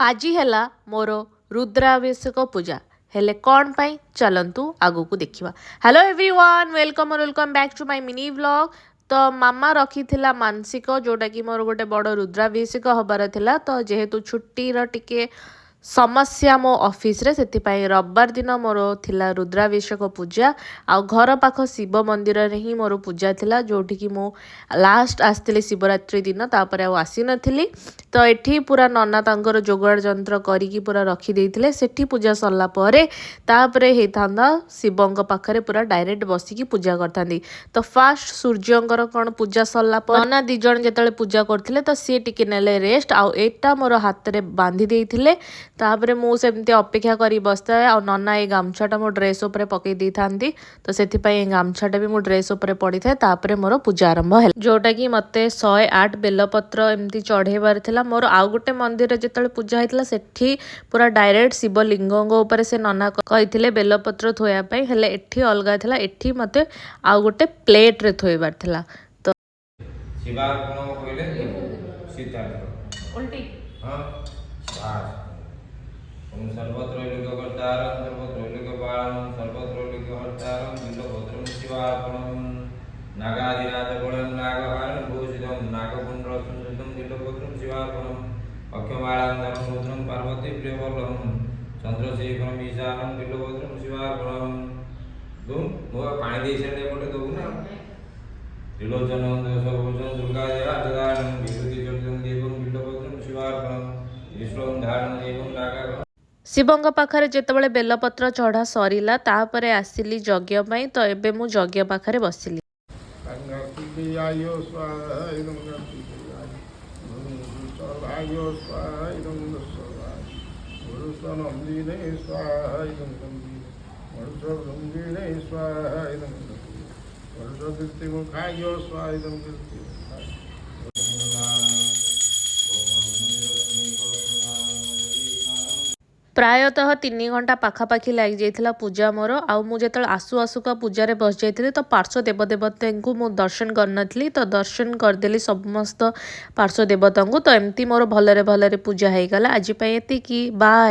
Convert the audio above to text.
आज है मोर रुद्राभिषेक पूजा हेले कौन पाई चलतु आगु को देखा। हेलो एवरीवन, वेलकम और welcome back to my mini vlog. तो मामा रखी थिला मानसिक जोटा कि मोर गोटे बड़ रुद्राभिषेक हबार थिला। तो जेहेतु छुट्टीर टिके समस्या मो ऑफिस रे से रविवार दिन मोर थिला रुद्राभिषेक पूजा आ घर पाख शिव मंदिर रे ही मोर पूजा थिला जोठी कि मो लास्ट आसती शिवरात्रि दिन तापर आसी नथिली। तो एठी पूरा नना तांकर जोगाड़ जंत्र करिकी पूरा रखी देइथिले। सेठी पूजा सरला परे तापरे हेथांदा शिवंक पाखरे पूरा डायरेक्ट बसिकी पूजा करथांदी। तो फास्ट सूर्यंकर कोन पूजा सरला पर नना दी जण जेतले पूजा करथिले तो सी टिके नेले रेस्ट आ एटा मोर हाथ रे बांधी देइथिले। तापरे मु सेमती अपेक्षा करी बसता आ नना ए गामछाटा मो ड्रेस उपरे पकई दी थांती। तो सेथि पई ए गामछाटा भी मो ड्रेस उपरे पड़ी थाए। तापरे मोर पूजा आरंभ है जोटा कि मते 108 बेलपत्र एमती चढ़ेबार थिला। मोर आउ गोटे मंदिर जेतले पूजा होइतला सेठी पूरा डायरेक्ट शिवलिंगंग ऊपर से नना कहिथिले बेलपत्र थोया पई, हेले एठी अलगा थिला। एठी मते आउ गोटे प्लेट रे थोइबार थिला। तो शिवा कोन कहले सीता उल्टी हां बास ओम सर्वत्र लोक कर्तारं सर्वत्र लोक बाणं सर्वत्र लोक हर्तारं बिल्लभद्रं शिवार्पणं नागादिराज बलं नागहारं भूषितं नागपुण्ड्र सुन्दरं बिल्लभद्रं शिवार्पणं अक्षमालां धनं रुद्रं पार्वती प्रियवल्लभं चंद्रशेखरं ईशानं बिल्लभद्रं शिवार्पणं तुम मो पानी दे छड़े पटे दो ना त्रिलोचनं सर्वभूषं दुर्गा देवादानं विभूति जलजं देवं बिल्लभद्रं शिवार्पणं विष्णुं धारणं देवं नागा। शिवंग पाखरे जेतेबेले बेलपत्र चढ़ा सरीला तापरे आसिली यज्ञ पई। तो एबे मु यज्ञ पाखरे बसिली। प्रायतः 3 घंटा पाखापाखी लग जाइथिला पूजा मोर। आउ मु जेतल आसु आसुका पूजा रे बस जाइथिली तो पार्श्व देवदेवता को मु दर्शन करनथली। तो दर्शन करदेली समस्त पार्श्व देवता को। तो एमती मोर भलरे भलरे पूजा हेगला। आज पई एति की बाय।